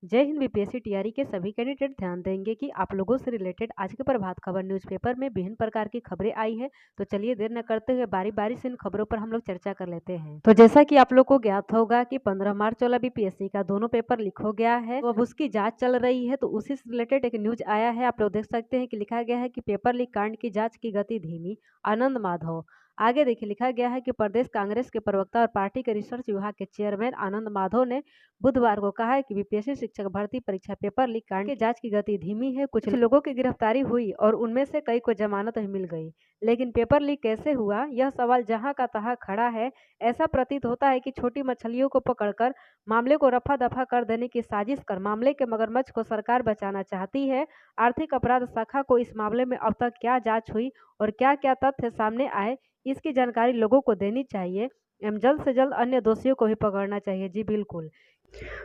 जय Hind. BPSC TRE के सभी कैंडिडेट ध्यान देंगे कि आप लोगों से रिलेटेड आज के प्रभात खबर न्यूज़पेपर में विभिन्न प्रकार की खबरें आई है। तो चलिए देर न करते हुए बारी बारी से इन खबरों पर हम लोग चर्चा कर लेते हैं। तो जैसा कि आप लोग को ज्ञात होगा कि 15 मार्च वाला बीपीएससी का दोनों पेपर लीक हो गया है, तो अब उसकी जाँच चल रही है। तो उसी से रिलेटेड एक न्यूज आया है, आप लोग देख सकते हैं कि लिखा गया है कि पेपर लीक कांड की जाँच की गति धीमी, आनंद माधव। आगे देखिए लिखा गया है कि प्रदेश कांग्रेस के प्रवक्ता और पार्टी के रिसर्च विभाग के चेयरमैन आनंद माधव ने बुधवार को कहा है कि बीपीएससी शिक्षक भर्ती परीक्षा पेपर लीक कांड की जांच की गति धीमी है। कुछ लोगों की गिरफ्तारी हुई और उनमें से कई को जमानत भी मिल गई, लेकिन पेपर लीक कैसे हुआ, यह सवाल जहां का तहां खड़ा है। ऐसा प्रतीत होता है कि छोटी मछलियों को पकड़कर मामले को रफा दफा कर देने की साजिश कर मामले के मगरमच्छ को सरकार बचाना चाहती है। आर्थिक अपराध शाखा को इस मामले में अब तक क्या जाँच हुई और क्या क्या तथ्य सामने आए, इसकी जानकारी लोगों को देनी चाहिए एवं जल्द से जल्द अन्य दोषियों को भी पकड़ना चाहिए। जी बिल्कुल।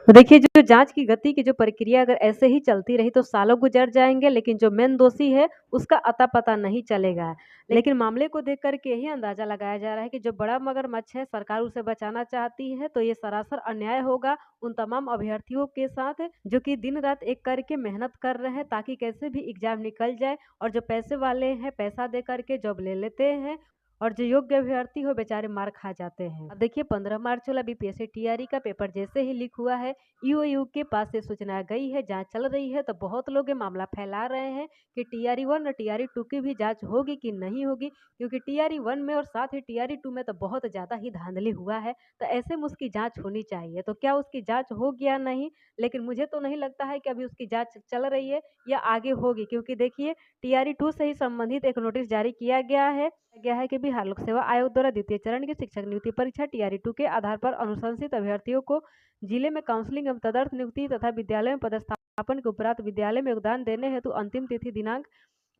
तो देखिए जो जांच की गति की जो प्रक्रिया अगर ऐसे ही चलती रही तो सालों गुजर जाएंगे, लेकिन जो मेन दोषी है उसका अता पता नहीं चलेगा। लेकिन मामले को देख कर के यही अंदाजा लगाया जा रहा है कि जो बड़ा मगरमच्छ है सरकार उसे बचाना चाहती है। तो ये सरासर अन्याय होगा उन तमाम अभ्यर्थियों के साथ जो कि दिन रात एक करके मेहनत कर रहे हैं ताकि कैसे भी एग्जाम निकल जाए, और जो पैसे वाले हैं पैसा दे करके जॉब ले लेते हैं और जो योग्य अभ्यर्थी हो बेचारे मार खा जाते हैं। अब देखिए 15 मार्च वाला बीपीएससी टीआरई का पेपर जैसे ही लीक हुआ है, ईओयू के पास से सूचना गई है, जांच चल रही है। तो बहुत लोग ये मामला फैला रहे हैं कि टीआरई 1 और टीआरई 2 की भी जांच होगी कि नहीं होगी, क्योंकि टीआरई 1 में और साथ ही टीआरई 2 में तो बहुत ज्यादा ही धांधली हुआ है। तो ऐसे में उसकी जांच होनी चाहिए। तो क्या उसकी जांच होगी या नहीं, लेकिन मुझे तो नहीं लगता है कि अभी उसकी जांच चल रही है या आगे होगी, क्योंकि देखिए टीआरई 2 से ही संबंधित एक नोटिस जारी किया गया है कि बिहार लोक सेवा आयोग द्वारा द्वितीय चरण की शिक्षक नियुक्ति परीक्षा टीआरई 2 के आधार पर अनुशंसित अभ्यर्थियों को जिले में काउंसलिंग एवं तदर्थ नियुक्ति तथा विद्यालय में पदस्थापन के उपरांत विद्यालय में योगदान देने हेतु अंतिम तिथि दिनांक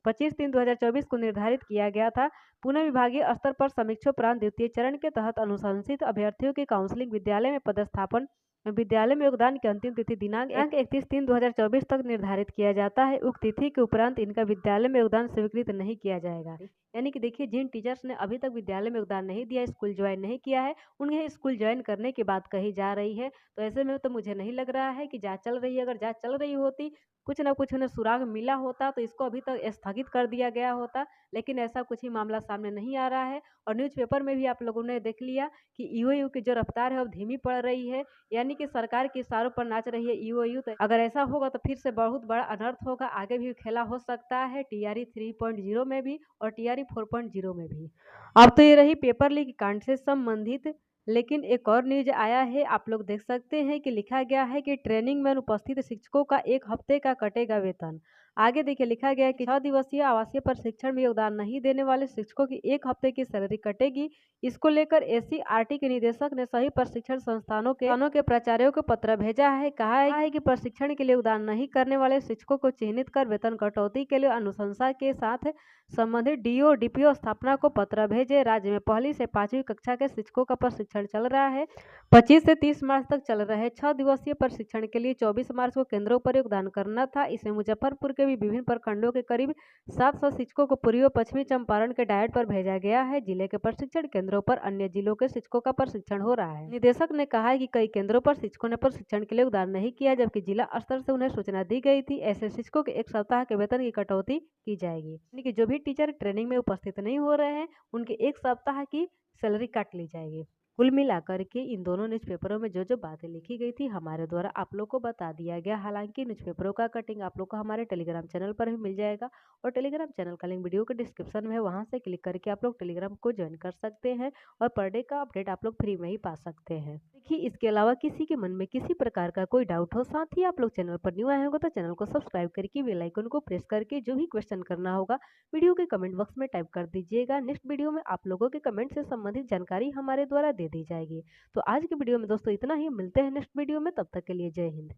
25/3/2024 को निर्धारित किया गया था। पुनः विभागीय स्तर पर समीक्षोपरांत द्वितीय चरण के तहत अनुशंसित अभ्यर्थियों की काउंसलिंग विद्यालय में पदस्थापन विद्यालय में योगदान की अंतिम तिथि दिनांक 31/3/2024 तक निर्धारित किया जाता है। उक्त तिथि के उपरांत इनका विद्यालय में योगदान स्वीकृत नहीं किया जाएगा। यानी कि देखिए जिन टीचर्स ने अभी तक विद्यालय में योगदान नहीं दिया, स्कूल ज्वाइन नहीं किया है, उन्हें स्कूल ज्वाइन करने की बात कही जा रही है। तो ऐसे में तो मुझे नहीं लग रहा है कि जांच चल रही है। अगर जांच चल रही होती, कुछ ना कुछ उन्हें सुराग मिला होता तो इसको अभी तक स्थगित कर दिया गया होता, लेकिन ऐसा कुछ ही मामला सामने नहीं आ रहा है। और न्यूज़पेपर में भी आप लोगों ने देख लिया कि ईओयू की जो रफ्तार है वो धीमी पड़ रही है, यानी कि सरकार के इशारों पर नाच रही है ईओयू। तो अगर ऐसा होगा तो फिर से बहुत बड़ा अनर्थ होगा, आगे भी खेला हो सकता है टीआरई 3.0 में भी और टीआरई 4.0 में भी। अब तो ये रही पेपर लीक कांड से संबंधित, लेकिन एक और न्यूज आया है, आप लोग देख सकते हैं कि लिखा गया है कि ट्रेनिंग में अनुपस्थित शिक्षकों का 1 हफ्ते का कटेगा वेतन। आगे देखिए लिखा गया है कि 6 दिवसीय आवासीय प्रशिक्षण में योगदान नहीं देने वाले शिक्षकों की 1 हफ्ते की सैलरी कटेगी। इसको लेकर एससीईआरटी के निदेशक ने सभी प्रशिक्षण संस्थानों के प्राचार्यों को पत्र भेजा है। कहा है कि प्रशिक्षण के लिए योगदान नहीं करने वाले शिक्षकों को चिन्हित कर वेतन कटौती के लिए अनुशंसा के साथ संबंधित डीओ डीपीओ स्थापना को पत्र भेजे। राज्य में 1ली से 5वीं कक्षा के शिक्षकों का प्रशिक्षण चल रहा है। 25 से 30 मार्च तक चल रहे 6 दिवसीय प्रशिक्षण के लिए 24 मार्च को केंद्रों पर योगदान करना था। इसमें मुजफ्फरपुर के भी विभिन्न प्रखंडों के करीब 700 शिक्षकों को पूर्वी और पश्चिमी चंपारण के डायट पर भेजा गया है। जिले के प्रशिक्षण केंद्रों पर अन्य जिलों के शिक्षकों का प्रशिक्षण हो रहा है। निदेशक ने कहा है कि कई केंद्रों पर शिक्षकों ने प्रशिक्षण के लिए योगदान नहीं किया, जबकि जिला स्तर से उन्हें सूचना दी गई थी। ऐसे शिक्षकों के 1 सप्ताह के वेतन की कटौती की जाएगी, यानी कि जो भी टीचर ट्रेनिंग में उपस्थित नहीं हो रहे हैं उनके 1 सप्ताह की सैलरी काट ली जाएगी। कुल मिलाकर के इन दोनों न्यूज़पेपरों में जो जो बातें लिखी गई थी हमारे द्वारा आप लोग को बता दिया गया। हालांकि न्यूज़पेपरों का कटिंग आप लोग को हमारे टेलीग्राम चैनल पर भी मिल जाएगा, और टेलीग्राम चैनल का लिंक वीडियो के डिस्क्रिप्शन में है, वहां से क्लिक करके आप लोग टेलीग्राम को ज्वाइन कर सकते हैं और पर डे का अपडेट आप लोग फ्री में ही पा सकते हैं। देखिए इसके अलावा किसी के मन में किसी प्रकार का कोई डाउट हो, साथ ही आप लोग चैनल पर न्यू आए होंगे तो चैनल को सब्सक्राइब करके बेल आइकन को प्रेस करके जो भी क्वेश्चन करना होगा वीडियो के कमेंट बॉक्स में टाइप कर दीजिएगा। नेक्स्ट वीडियो में आप लोगों के कमेंट से संबंधित जानकारी हमारे द्वारा दे दी जाएगी। तो आज की वीडियो में दोस्तों इतना ही, मिलते हैं नेक्स्ट वीडियो में, तब तक के लिए जय हिंद।